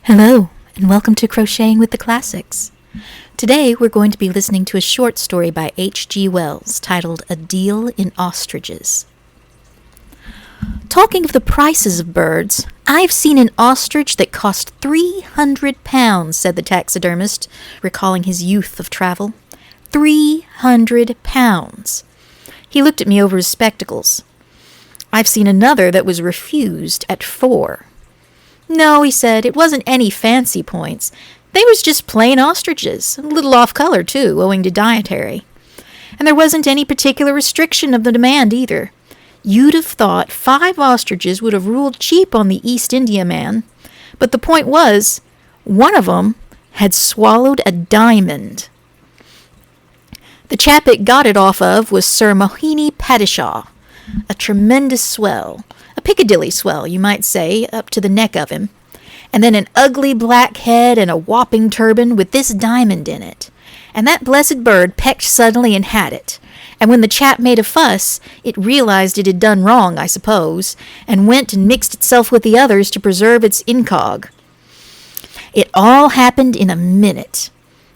Hello, and welcome to Crocheting with the Classics. Today we're going to be listening to a short story by H.G. Wells titled A Deal in Ostriches. Talking of the prices of birds, I've seen an ostrich that cost £300, said the taxidermist, recalling his youth of travel. £300. He looked at me over his spectacles. I've seen another that was refused at £4. No, he said, it wasn't any fancy points. They was just plain ostriches, a little off color, too, owing to dietary. And there wasn't any particular restriction of the demand, either. You'd have thought 5 ostriches would have ruled cheap on the East India man. But the point was, one of 'em had swallowed a diamond. The chap it got it off of was Sir Mohini Padishah, a tremendous swell. A Piccadilly swell, you might say, up to the neck of him. And then an ugly black head and a whopping turban with this diamond in it. And that blessed bird pecked suddenly and had it. And when the chap made a fuss, it realized it had done wrong, I suppose, and went and mixed itself with the others to preserve its incog. It all happened in a minute.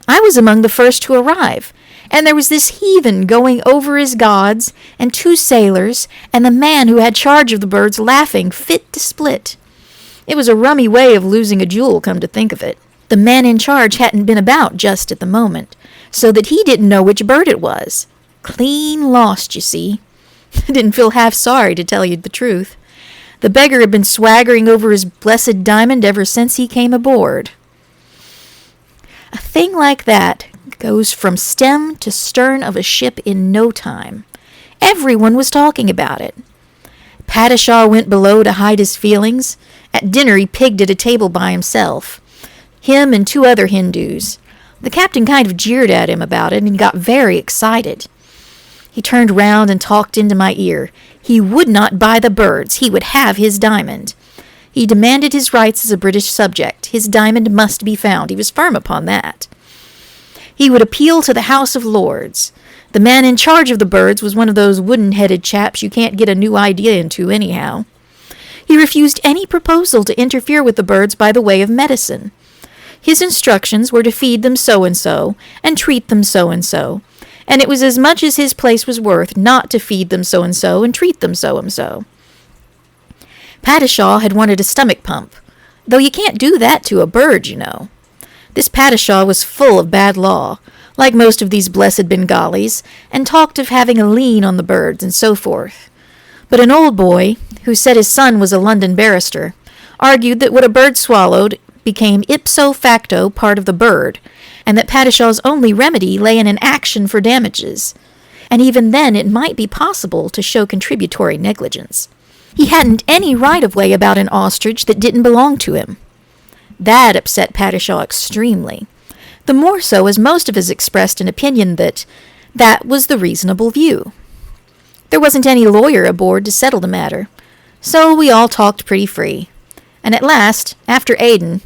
I was among the first to arrive, and there was this heathen going over his gods, and 2 sailors, and the man who had charge of the birds laughing fit to split. It was a rummy way of losing a jewel, come to think of it. The man in charge hadn't been about just at the moment, so that he didn't know which bird it was. Clean lost, you see. I didn't feel half sorry, to tell you the truth. The beggar had been swaggering over his blessed diamond ever since he came aboard. A thing like that goes from stem to stern of a ship in no time. Everyone was talking about it. Padishah went below to hide his feelings. At dinner he pigged at a table by himself. Him and 2 other Hindus. The captain kind of jeered at him about it and got very excited. He turned round and talked into my ear. He would not buy the birds. He would have his diamond. He demanded his rights as a British subject. His diamond must be found. He was firm upon that. He would appeal to the House of Lords. The man in charge of the birds was one of those wooden-headed chaps you can't get a new idea into anyhow. He refused any proposal to interfere with the birds by the way of medicine. His instructions were to feed them so-and-so, and treat them so-and-so, and it was as much as his place was worth not to feed them so-and-so and treat them so-and-so. Padishah had wanted a stomach pump, though you can't do that to a bird, you know. This Padishah was full of bad law, like most of these blessed Bengalis, and talked of having a lien on the birds and so forth. But an old boy, who said his son was a London barrister, argued that what a bird swallowed became ipso facto part of the bird, and that Padishah's only remedy lay in an action for damages, and even then it might be possible to show contributory negligence. He hadn't any right-of-way about an ostrich that didn't belong to him. That upset Padishah extremely, the more so as most of us expressed an opinion that that was the reasonable view. There wasn't any lawyer aboard to settle the matter, so we all talked pretty free. And at last, after Aden,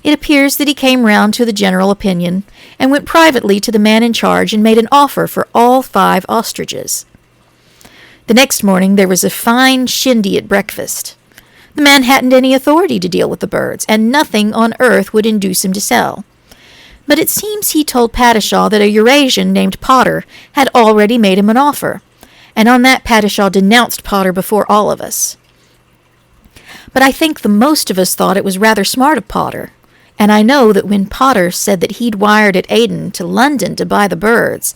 it appears that he came round to the general opinion and went privately to the man in charge and made an offer for all 5 ostriches. The next morning there was a fine shindy at breakfast. The man hadn't any authority to deal with the birds, and nothing on earth would induce him to sell. But it seems he told Padishah that a Eurasian named Potter had already made him an offer, and on that Padishah denounced Potter before all of us. But I think the most of us thought it was rather smart of Potter, and I know that when Potter said that he'd wired at Aden to London to buy the birds,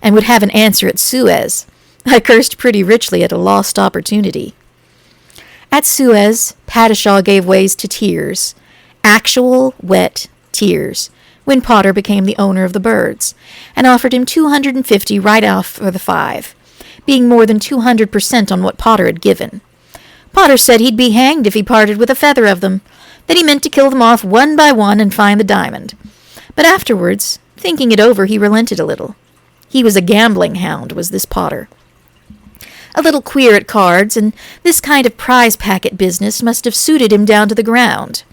and would have an answer at Suez, I cursed pretty richly at a lost opportunity. At Suez, Padishah gave way to tears, actual wet tears, when Potter became the owner of the birds, and offered him $250 right off for the 5, being more than 200% on what Potter had given. Potter said he'd be hanged if he parted with a feather of them, that he meant to kill them off one by one and find the diamond. But afterwards, thinking it over, he relented a little. He was a gambling hound, was this Potter. A little queer at cards, and this kind of prize packet business must have suited him down to the ground.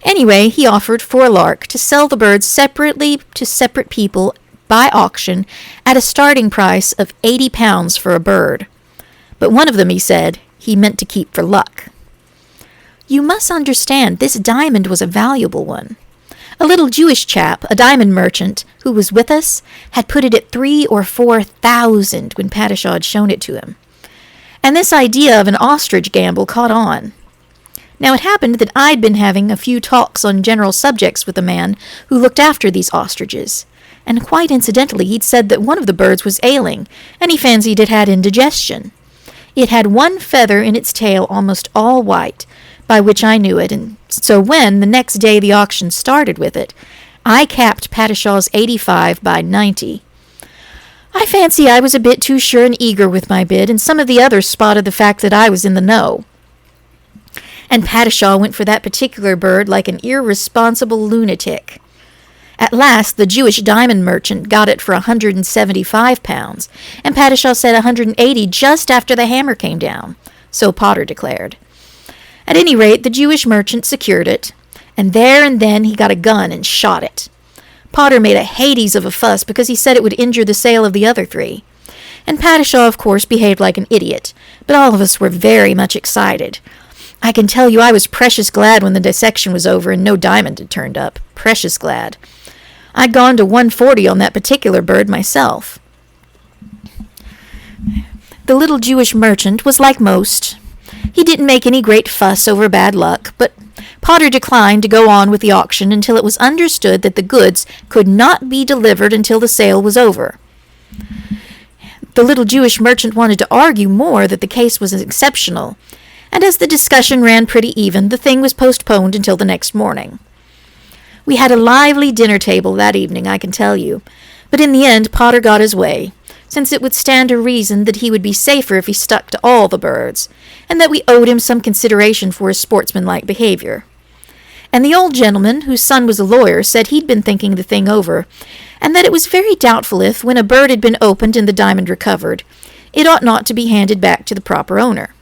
Anyway, he offered for a lark to sell the birds separately to separate people by auction at a starting price of £80 for a bird. But one of them, he said, he meant to keep for luck. You must understand this diamond was a valuable one. A little Jewish chap, a diamond merchant, who was with us, had put it at 3,000 or 4,000 when Patishaw had shown it to him. And this idea of an ostrich gamble caught on. Now it happened that I'd been having a few talks on general subjects with a man who looked after these ostriches, and quite incidentally he'd said that one of the birds was ailing, and he fancied it had indigestion. It had one feather in its tail almost all white, by which I knew it, and so when, the next day the auction started with it, I capped Patishaw's 85 by 90. I fancy I was a bit too sure and eager with my bid, and some of the others spotted the fact that I was in the know. And Patishaw went for that particular bird like an irresponsible lunatic. At last, the Jewish diamond merchant got it for 175 pounds, and Patishaw said 180 just after the hammer came down, so Potter declared. At any rate, the Jewish merchant secured it, and there and then he got a gun and shot it. Potter made a Hades of a fuss because he said it would injure the sale of the other 3. And Patishaw, of course, behaved like an idiot, but all of us were very much excited. I can tell you I was precious glad when the dissection was over and no diamond had turned up. Precious glad. I'd gone to 140 on that particular bird myself. The little Jewish merchant was like most. He didn't make any great fuss over bad luck, but Potter declined to go on with the auction until it was understood that the goods could not be delivered until the sale was over. The little Jewish merchant wanted to argue more that the case was exceptional, and as the discussion ran pretty even, the thing was postponed until the next morning. We had a lively dinner table that evening, I can tell you, but in the end Potter got his way, since it would stand to reason that he would be safer if he stuck to all the birds, and that we owed him some consideration for his sportsmanlike behavior. And the old gentleman, whose son was a lawyer, said he'd been thinking the thing over, and that it was very doubtful if, when a bird had been opened and the diamond recovered, it ought not to be handed back to the proper owner.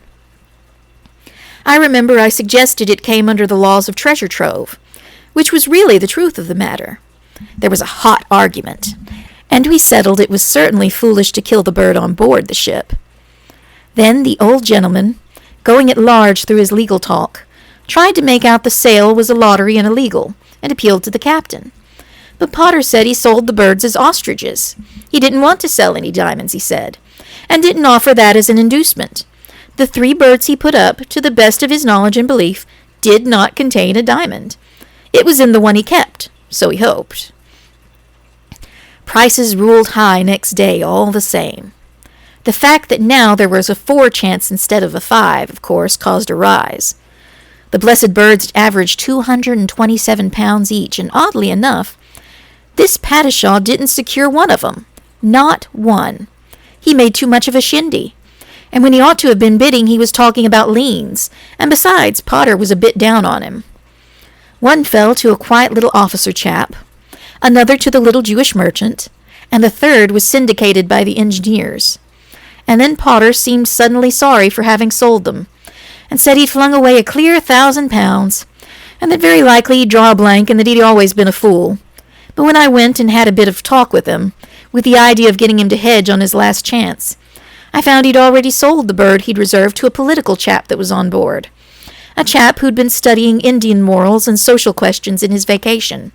I remember I suggested it came under the laws of treasure trove, which was really the truth of the matter. There was a hot argument, and we settled it was certainly foolish to kill the bird on board the ship. Then the old gentleman, going at large through his legal talk, tried to make out the sale was a lottery and illegal, and appealed to the captain. But Potter said he sold the birds as ostriches. He didn't want to sell any diamonds, he said, and didn't offer that as an inducement. The 3 birds he put up, to the best of his knowledge and belief, did not contain a diamond. It was in the one he kept, so he hoped. Prices ruled high next day all the same. The fact that now there was a 4 chance instead of a 5, of course, caused a rise. The blessed birds averaged 227 pounds each, and oddly enough, this Patishaw didn't secure one of them. Not one. He made too much of a shindy. And when he ought to have been bidding, he was talking about liens, and besides, Potter was a bit down on him. One fell to a quiet little officer chap, another to the little Jewish merchant, and the third was syndicated by the engineers. And then Potter seemed suddenly sorry for having sold them, and said he'd flung away a clear 1,000 pounds, and that very likely he'd draw a blank and that he'd always been a fool. But when I went and had a bit of talk with him, with the idea of getting him to hedge on his last chance, I found he'd already sold the bird he'd reserved to a political chap that was on board, a chap who'd been studying Indian morals and social questions in his vacation.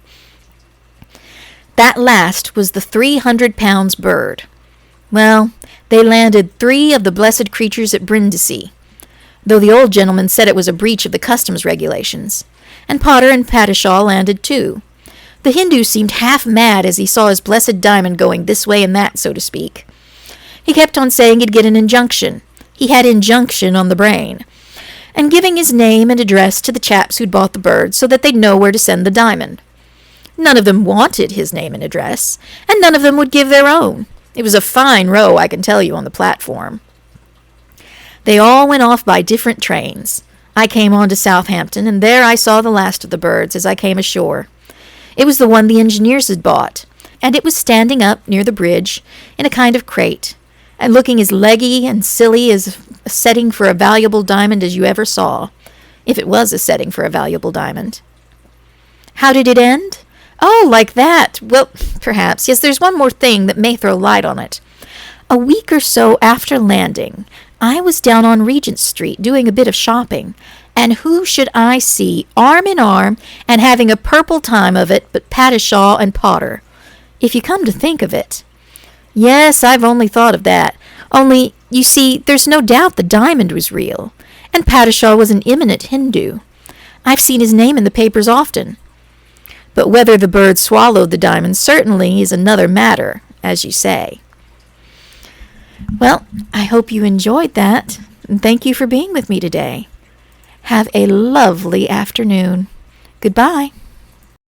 That last was the 300 pounds bird. Well, they landed 3 of the blessed creatures at Brindisi, though the old gentleman said it was a breach of the customs regulations, and Potter and Patishaw landed too. The Hindu seemed half mad as he saw his blessed diamond going this way and that, so to speak. He kept on saying he'd get an injunction. He had injunction on the brain, and giving his name and address to the chaps who'd bought the bird so that they'd know where to send the diamond. None of them wanted his name and address, and none of them would give their own. It was a fine row, I can tell you, on the platform. They all went off by different trains. I came on to Southampton, and there I saw the last of the birds as I came ashore. It was the one the engineers had bought, and it was standing up near the bridge in a kind of crate, and looking as leggy and silly as a setting for a valuable diamond as you ever saw, if it was a setting for a valuable diamond. How did it end? Oh, like that. Well, perhaps. Yes, there's one more thing that may throw light on it. A week or so after landing, I was down on Regent Street doing a bit of shopping, And who should I see arm in arm and having a purple time of it but Patishaw and Potter, if you come to think of it? Yes, I've only thought of that. Only, you see, there's no doubt the diamond was real, and Patishaw was an eminent Hindu. I've seen his name in the papers often. But whether the bird swallowed the diamond certainly is another matter, as you say. Well, I hope you enjoyed that, and thank you for being with me today. Have a lovely afternoon. Goodbye.